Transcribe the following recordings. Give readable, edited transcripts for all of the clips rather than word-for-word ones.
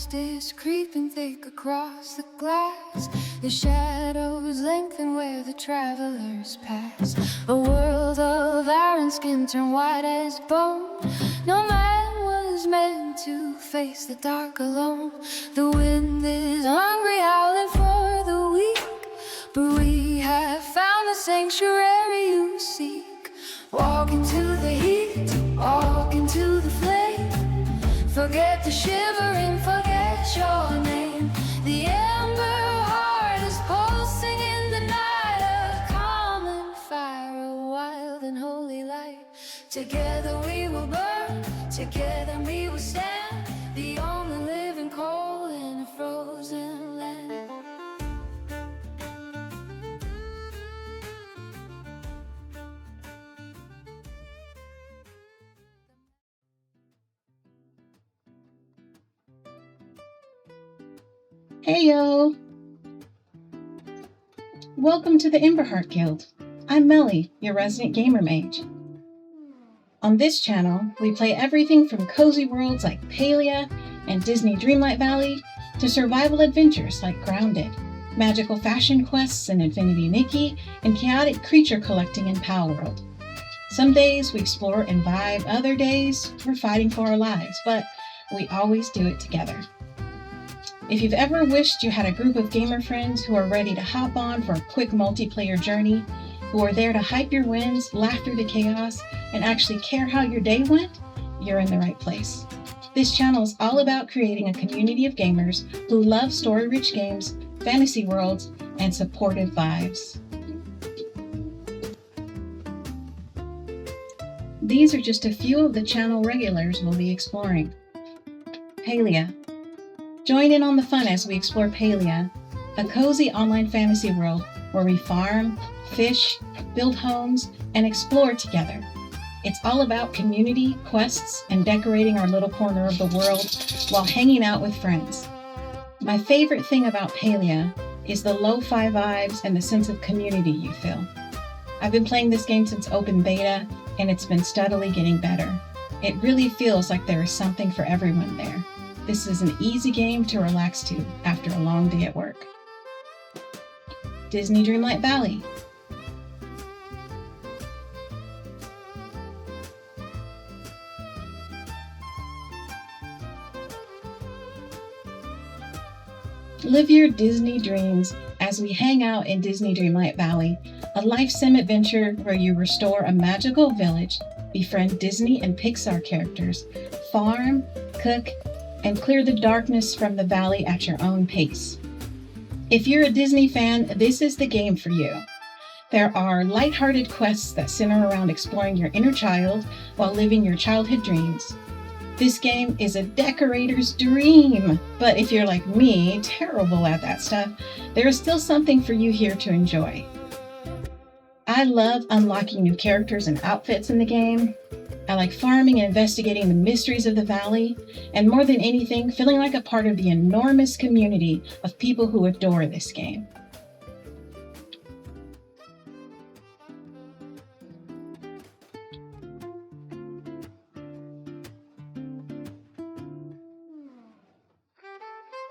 Frost is creeping thick across the glass. The shadows lengthen where the travelers pass. A world of iron skin turned white as bone. No man was meant to face the dark alone. The wind is hungry, howling for the weak, but we have found the sanctuary you seek. Walk into the heat, walk into the flame. Forget the shivering, forget your name. The Emberheart is pulsing in the night, a common fire, a wild and holy light. Together we will burn, together we will stand, the only living coal in a frozen land. Heyo! Welcome to the Emberheart Guild. I'm Melly, your resident gamer mage. On this channel, we play everything from cozy worlds like Palia and Disney Dreamlight Valley to survival adventures like Grounded, magical fashion quests in Infinity Nikki, and chaotic creature collecting in Palworld. Some days we explore and vibe, other days we're fighting for our lives, but we always do it together. If you've ever wished you had a group of gamer friends who are ready to hop on for a quick multiplayer journey, who are there to hype your wins, laugh through the chaos, and actually care how your day went, you're in the right place. This channel is all about creating a community of gamers who love story-rich games, fantasy worlds, and supportive vibes. These are just a few of the channel regulars we'll be exploring. Palia. Join in on the fun as we explore Palia, a cozy online fantasy world where we farm, fish, build homes, and explore together. It's all about community, quests, and decorating our little corner of the world while hanging out with friends. My favorite thing about Palia is the lo-fi vibes and the sense of community you feel. I've been playing this game since open beta, and it's been steadily getting better. It really feels like there is something for everyone there. This is an easy game to relax to after a long day at work. Disney Dreamlight Valley. Live your Disney dreams as we hang out in Disney Dreamlight Valley, a life sim adventure where you restore a magical village, befriend Disney and Pixar characters, farm, cook, and clear the darkness from the valley at your own pace. If you're a Disney fan, this is the game for you. There are lighthearted quests that center around exploring your inner child while living your childhood dreams. This game is a decorator's dream, but if you're like me, terrible at that stuff, there is still something for you here to enjoy. I love unlocking new characters and outfits in the game. I like farming and investigating the mysteries of the valley, and more than anything, feeling like a part of the enormous community of people who adore this game.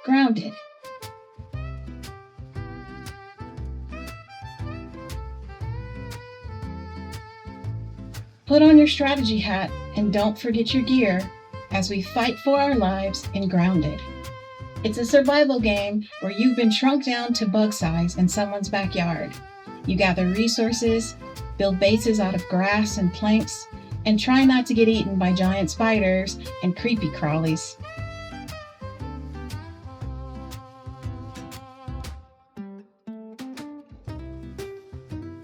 Grounded. Put on your strategy hat and don't forget your gear as we fight for our lives in Grounded. It's a survival game where you've been shrunk down to bug size in someone's backyard. You gather resources, build bases out of grass and planks, and try not to get eaten by giant spiders and creepy crawlies.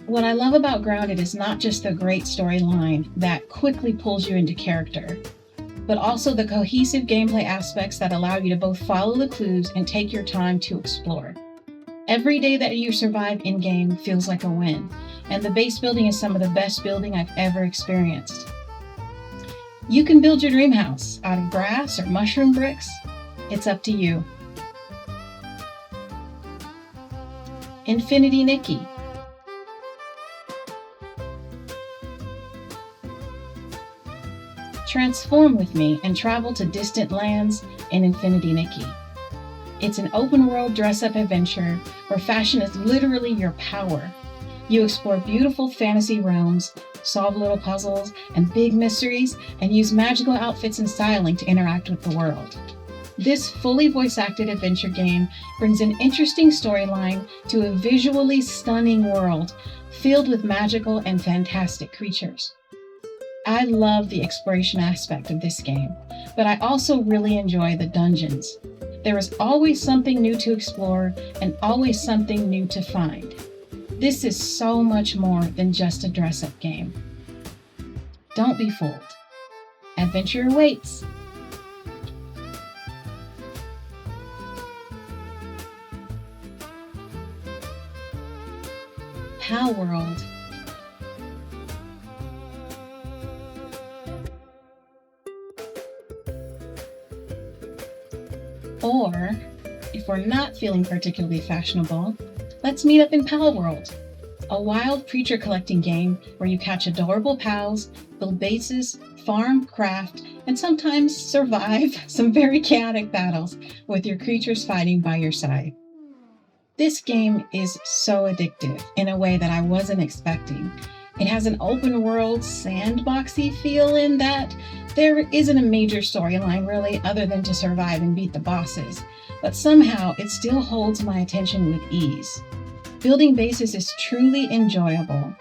What I love about Grounded is not just the great storyline that quickly pulls you into character, but also the cohesive gameplay aspects that allow you to both follow the clues and take your time to explore. Every day that you survive in-game feels like a win, and the base building is some of the best building I've ever experienced. You can build your dream house out of grass or mushroom bricks. It's up to you. Infinity Nikki. Transform with me and travel to distant lands in Infinity Nikki. It's an open-world dress-up adventure where fashion is literally your power. You explore beautiful fantasy realms, solve little puzzles and big mysteries, and use magical outfits and styling to interact with the world. This fully voice-acted adventure game brings an interesting storyline to a visually stunning world filled with magical and fantastic creatures. I love the exploration aspect of this game, but I also really enjoy the dungeons. There is always something new to explore and always something new to find. This is so much more than just a dress-up game. Don't be fooled. Adventure awaits. Palworld. Or, if we're not feeling particularly fashionable, let's meet up in Palworld, a wild creature collecting game where you catch adorable pals, build bases, farm, craft, and sometimes survive some very chaotic battles with your creatures fighting by your side. This game is so addictive in a way that I wasn't expecting. It has an open world, sandboxy feel in that there isn't a major storyline really other than to survive and beat the bosses, but somehow it still holds my attention with ease. Building bases is truly enjoyable,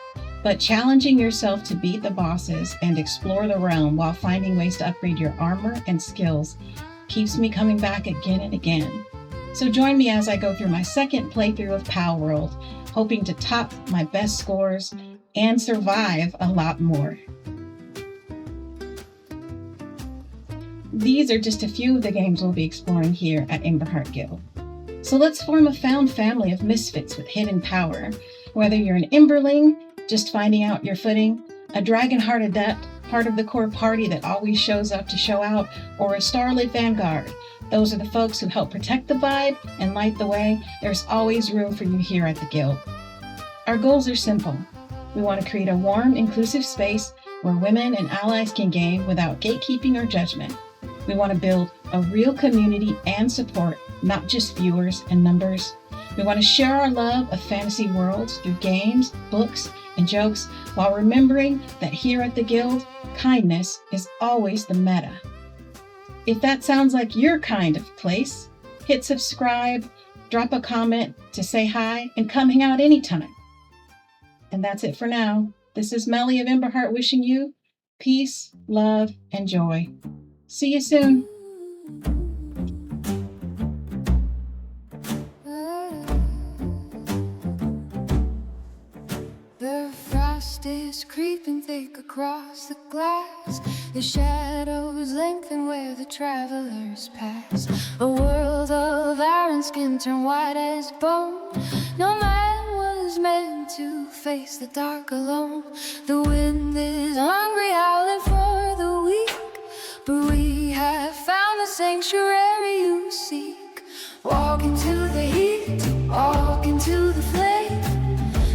but challenging yourself to beat the bosses and explore the realm while finding ways to upgrade your armor and skills keeps me coming back again and again. So join me as I go through my second playthrough of Palworld, hoping to top my best scores and survive a lot more. These are just a few of the games we'll be exploring here at Emberheart Guild. So let's form a found family of misfits with hidden power. Whether you're an Emberling, just finding out your footing, a Dragonheart adept, part of the core party that always shows up to show out, or a Starlit Vanguard. Those are the folks who help protect the vibe and light the way. There's always room for you here at the Guild. Our goals are simple. We want to create a warm, inclusive space where women and allies can game without gatekeeping or judgment. We want to build a real community and support, not just viewers and numbers. We want to share our love of fantasy worlds through games, books, and jokes, while remembering that here at the Guild, kindness is always the meta. If that sounds like your kind of place, hit subscribe, drop a comment to say hi, and come hang out anytime. And that's it for now. This is Melly of Emberheart wishing you peace, love, and joy. See you soon. The frost is creeping thick across the glass. The shadows lengthen where the travelers pass. A world of iron skin turned white as bone. No man was meant to face the dark alone. The wind is hungry, howling for the weak, but we have found the sanctuary you seek. Walk into the heat, walk into the flame.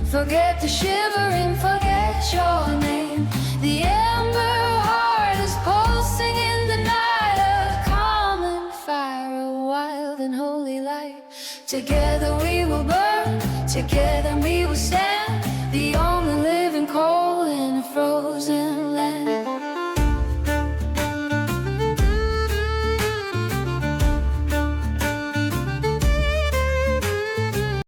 Forget the shivering, forget your name. The ember heart is pulsing in the night, a common fire, a wild and holy light. Together we will burn, together we will stand. The